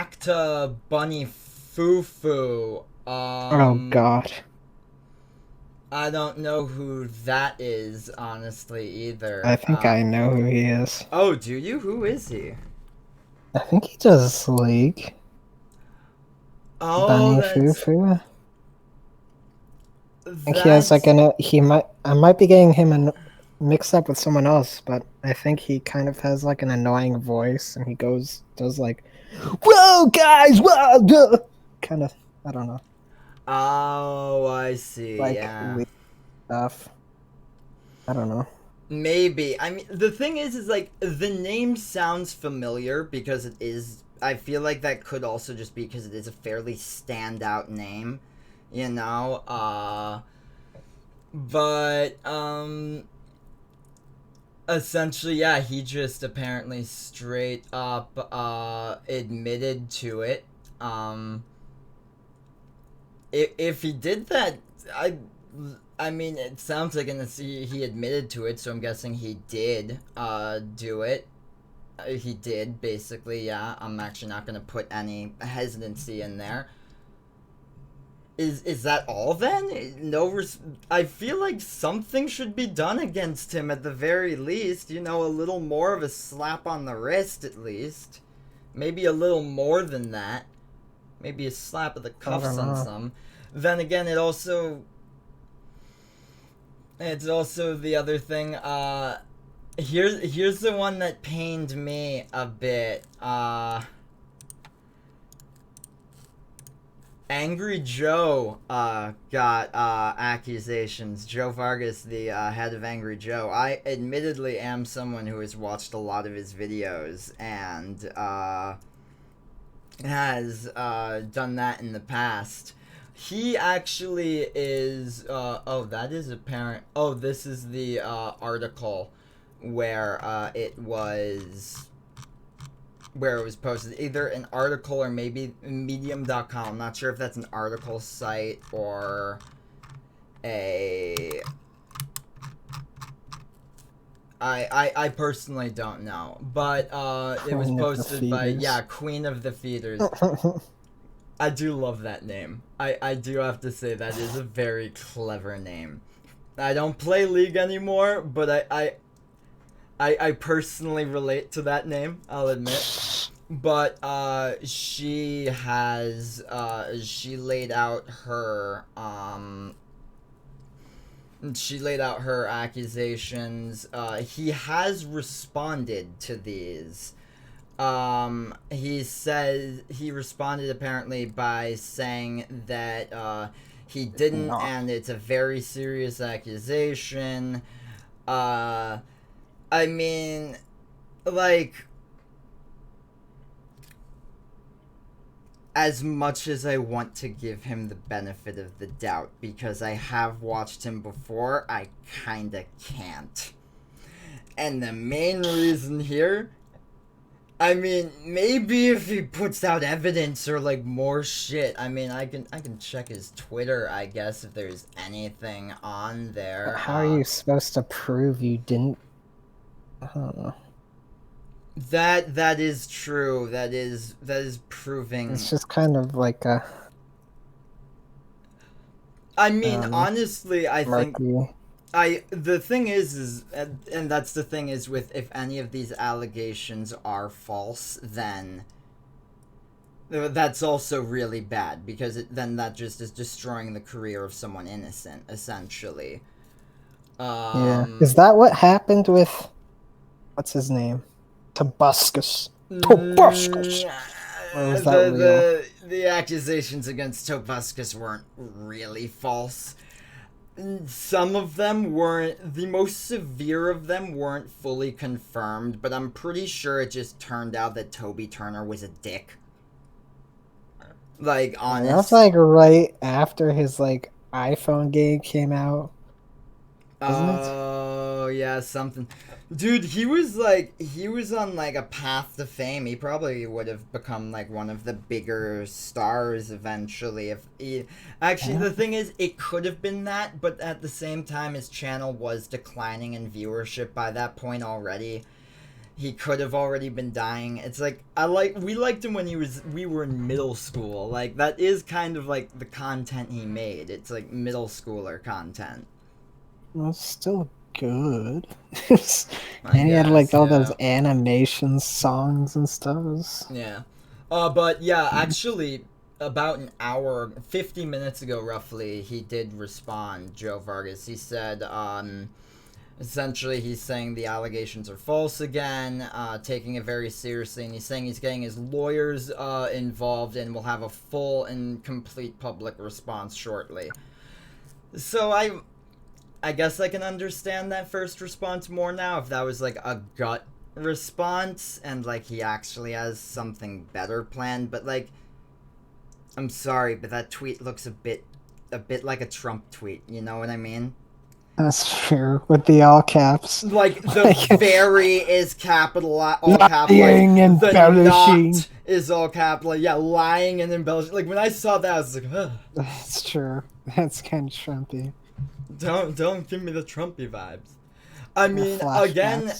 back to Bunny Fufu. Oh God. I don't know who that is, honestly, I either. think I know who he is. Oh, do you? Who is he? I think he does League. Oh, Bunny Fufu. I think he has like that's he might I might be getting him mixed up with someone else, but I think he kind of has like an annoying voice and he does like, "Whoa guys, whoa!" Kind of, I don't know, Oh, I see. like Yeah. League stuff. I don't know. Maybe. I mean, the thing is like the name sounds familiar because it is. I feel like that could also just be because it is a fairly standout name, you know. But essentially, yeah, he just apparently straight up admitted to it. Um, if he did that, I I mean, it sounds like he admitted to it, so I'm guessing he did do it. He did basically, yeah. I'm actually not gonna put any hesitancy in there. Is that all then? I feel like something should be done against him at the very least. You know, a little more of a slap on the wrist at least. Maybe a little more than that. Maybe a slap of the I don't cuffs on know. some. Then again, it's also the other thing. Here's the one that pained me a bit. Angry Joe got accusations. Joe Vargas, the head of Angry Joe. I admittedly am someone who has watched a lot of his videos and has done that in the past. He actually is. Oh, that is apparent. Oh, this is the article where it was posted, either an article or maybe medium.com. I'm not sure if that's an article site or a I personally don't know, but it was Queen of the posted by, Feeders. yeah, Queen of the Feeders. I do love that name. I do have to say that is a very clever name. I don't play League anymore, but I personally relate to that name, I'll admit. But she laid out her accusations. He has responded to these. He says he responded apparently by saying that he didn't, No. and it's a very serious accusation. Uh, I mean, like, as much as I want to give him the benefit of the doubt, because I have watched him before, I kinda can't. And the main reason here, I mean, maybe if he puts out evidence or like more shit. I mean, I can check his Twitter, I guess, if there's anything on But there. how are you supposed to prove you didn't? I don't know. That is true. That is It's proving. just kind of like a I mean, um honestly, I think murky. the thing is and that's the thing is, with if any of these allegations are false, then that's also really bad, because then that just is destroying the career of someone innocent, essentially. Yeah. Um, Is that what happened with what's his name? Tobuscus. Tobuscus. mm, Or was that real? the accusations against Tobuscus weren't really false. Some of them weren't. The most severe of them weren't fully confirmed, but I'm pretty sure it just turned out that Toby Turner was a dick. Like, Yeah, that's honest. like right after his like iPhone game came out, wasn't it? Oh, yeah, something. Dude, he was on like a path to fame. He probably would have become like one of the bigger stars eventually if he. Actually, Yeah. the thing is, it could have been that, but at the same time, his channel was declining in viewership by that point already. he could have already been dying. It's like we liked him when we were in middle school. Like that is kind of like the content he made. It's like middle schooler content. Well, it's still good. I And he had like guess, all those yeah. animation songs and stuff. It was- Yeah. But yeah, actually, about an hour, 50 minutes ago, roughly, he did respond, Joe Vargas. He said, essentially, he's saying the allegations are false again, taking it very seriously, and he's saying he's getting his lawyers involved and will have a full and complete public response shortly. So I guess I can understand that first response more now, if that was like a gut response and like he actually has something better planned. But like, I'm sorry, but that tweet looks a bit like a Trump tweet, you know what I mean? That's true. With the all caps. Like the very is capital, all capitalized. Lying and The embellishing. not is all capitalized. Yeah, lying and embellishing. Like when I saw that, I was like, ugh. That's true. That's kind of Trumpy. Don't give me the Trumpy vibes. I mean, flashbacks. again,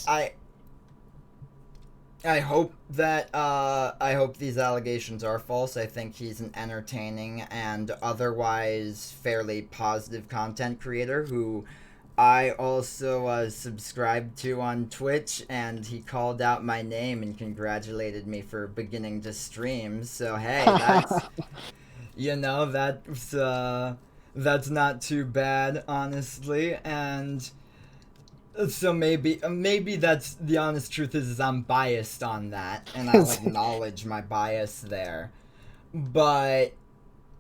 I hope that I hope these allegations are false. I think he's an entertaining and otherwise fairly positive content creator who I also subscribed to on Twitch, and he called out my name and congratulated me for beginning to stream. So hey, that's you know, that's not too bad, honestly. And so maybe that's the honest truth is I'm biased on that, and I'll acknowledge my bias there. But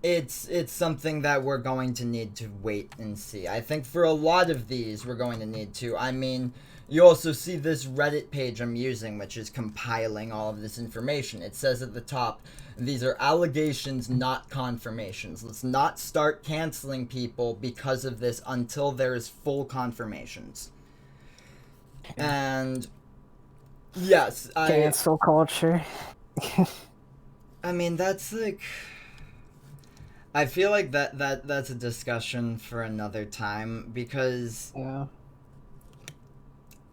it's something that we're going to need to wait and see. I think for a lot of these, we're going to need to. I mean, you also see this Reddit page I'm using, which is compiling all of this information. It says at the top, these are allegations, not confirmations. Let's not start canceling people because of this until there is full confirmations. And yes, Cancel culture. I mean, that's like, I feel like that's a discussion for another time, because Yeah.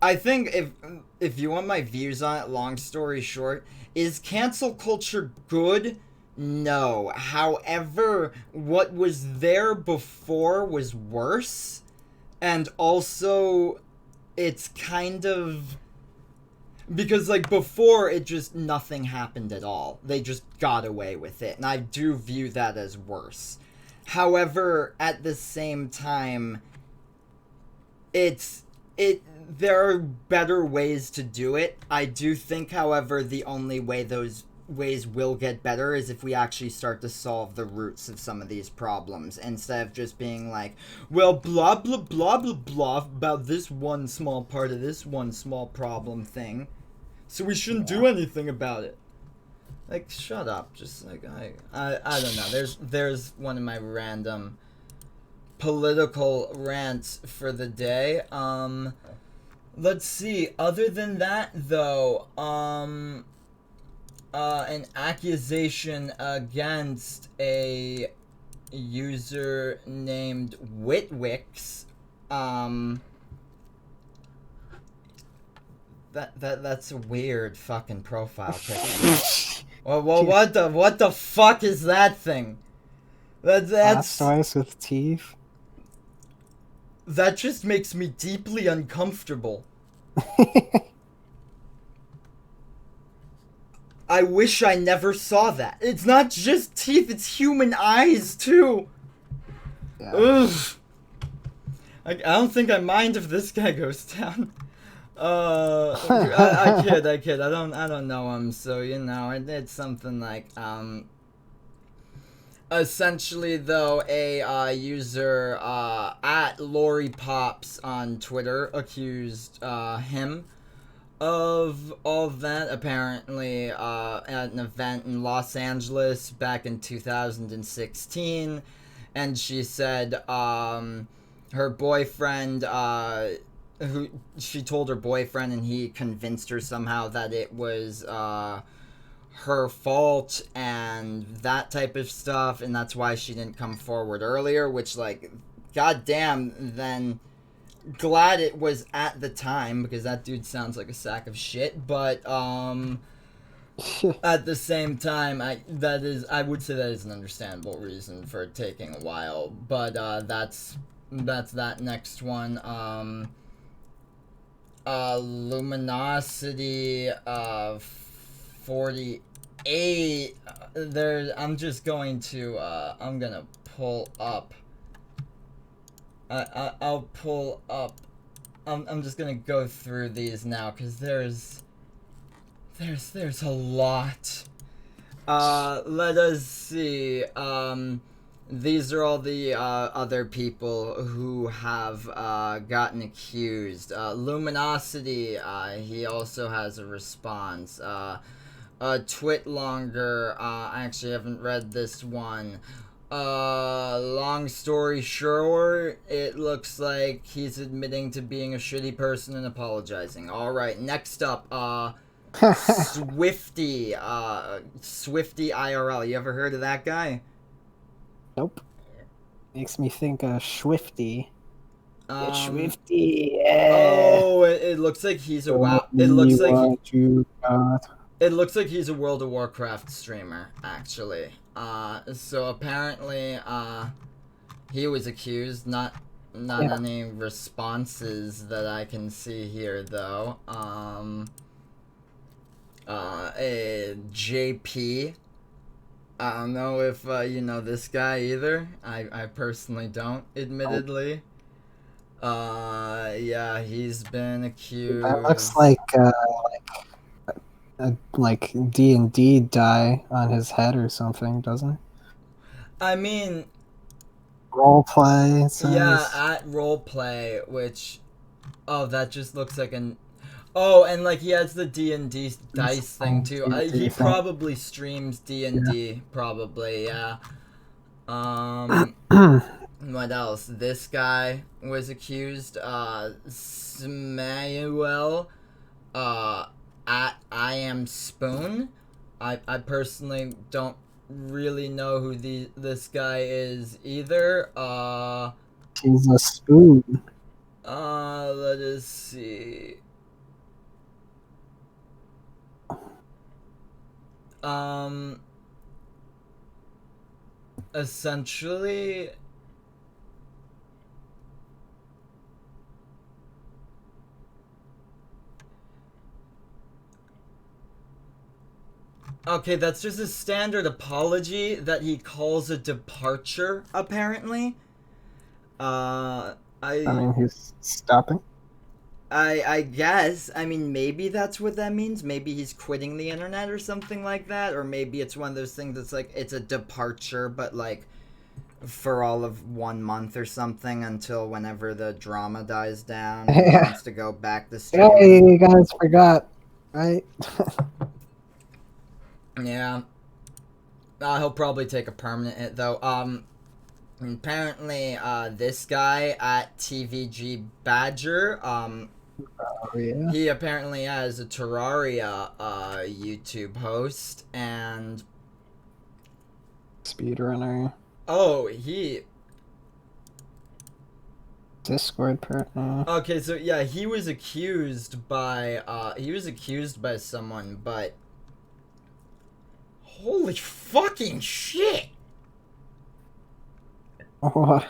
I think if you want my views on it, long story short, is cancel culture good? No. However, what was there before was worse, and also it's kind of, because like before it just nothing happened at all. They just got away with it, and I do view that as worse. However, at the same time, there are better ways to do it. I do think, however, the only way those ways will get better is if we actually start to solve the roots of some of these problems, instead of just being like, well, blah blah blah blah blah about this one small part of this one small problem thing, so we shouldn't do anything about it. Like, shut up. Just like I don't know. There's one of my random political rants for the day. Let's see. Other than that, though, an accusation against a user named Witwix. That's a weird fucking profile picture. well, what the fuck is that thing? That's Blastoise with teeth. That just makes me deeply uncomfortable. I wish I never saw that. It's not just teeth, it's human eyes, too. Yeah. Ugh. I don't think I mind if this guy goes down. I kid. I don't know him, so, you know, it's something like, essentially, though, a user at Lori Pops on Twitter accused him of all of that, apparently at an event in Los Angeles back in 2016, and she said her boyfriend, who she told her boyfriend, and he convinced her somehow that it was her fault and that type of stuff, and that's why she didn't come forward earlier, which, like, goddamn, then glad it was at the time because that dude sounds like a sack of shit. But at the same time, I would say that is an understandable reason for it taking a while. But that's that next one. Luminosity 48. There, I'm just going to I'm gonna pull up. I'll pull up. I'm just gonna go through these now because there's a lot. Let us see. These are all the other people who have gotten accused. Luminosity, he also has a response. Twitlonger, I actually haven't read this one. Long story short, it looks like he's admitting to being a shitty person and apologizing. Alright, next up, Swifty, Swifty IRL. You ever heard of that guy? Nope. Makes me think of Swifty. It's Um, Swifty. Yeah. Oh, it looks like he's a WoW. It looks like it looks like he's a World of Warcraft streamer, actually. So apparently, he was accused. Not any responses that I can see here, though. JP. I don't know if you know this guy either. I personally don't, admittedly. Yeah, he's been accused. That looks like D&D die on his head or something, doesn't it? I mean, roleplay. Yeah, at roleplay, which, oh, that just looks like an. Oh, and like he has the D&D dice thing too. He probably streams D&D, probably, yeah. What else? This guy was accused. Smanuel, at I Am Spoon. I personally don't really know who this guy is either. He's a spoon. Let us see. Essentially, okay, that's just a standard apology that he calls a departure, apparently. I mean, he's stopping. I guess. I mean, maybe that's what that means. Maybe he's quitting the internet or something like that. Or maybe it's one of those things that's like, it's a departure, but like for all of 1 month or something until whenever the drama dies down and he wants to go back to streaming. Hey, you guys forgot, right? Yeah. He'll probably take a permanent hit, though. Apparently, this guy at TVG Badger, yeah. he apparently has a Terraria, YouTube host, and... Speedrunner. Oh, he... Discord partner. Okay, so yeah, he was accused by someone, but... Holy fucking shit! What?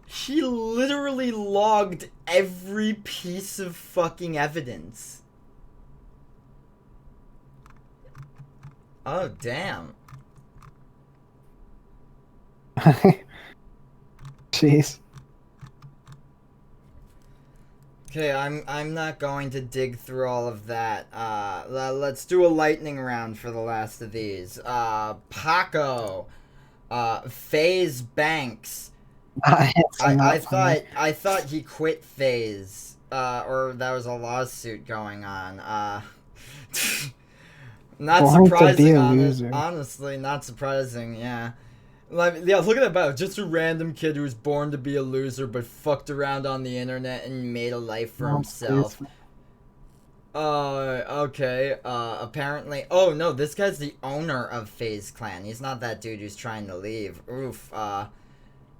He literally logged every piece of fucking evidence. Oh, damn. Jeez. Okay, I'm not going to dig through all of that. Let's do a lightning round for the last of these. Paco, FaZe Banks. I thought he quit FaZe, or that was a lawsuit going on. Not surprising, honestly, not surprising. Yeah. Like, yeah, look at that bio. Just a random kid who was born to be a loser but fucked around on the internet and made a life for himself. Okay. Apparently... Oh, no, this guy's the owner of FaZe Clan. He's not that dude who's trying to leave. Oof,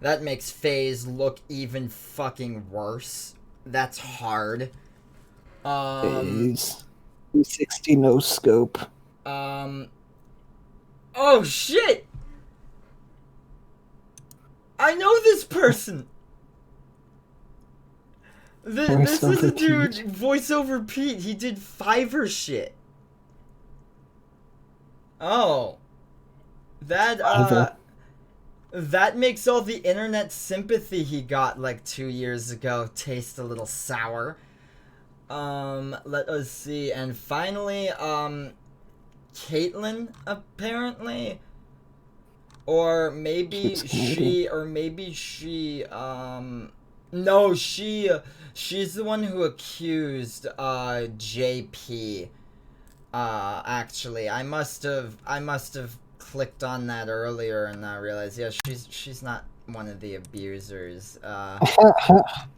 that makes FaZe look even fucking worse That's hard. Is 360 no scope. Oh shit! I know this person. This is a Voiceover dude, Pete. voiceover Pete. He did Fiverr shit. Oh, that Fiverr. that makes all the internet sympathy he got like 2 years ago taste a little sour. Let us see, and finally, Caitlyn apparently, or maybe She's Canadian. no, she's the one who accused JP. Actually, I must have clicked on that earlier and not realized. Yeah, she's not one of the abusers.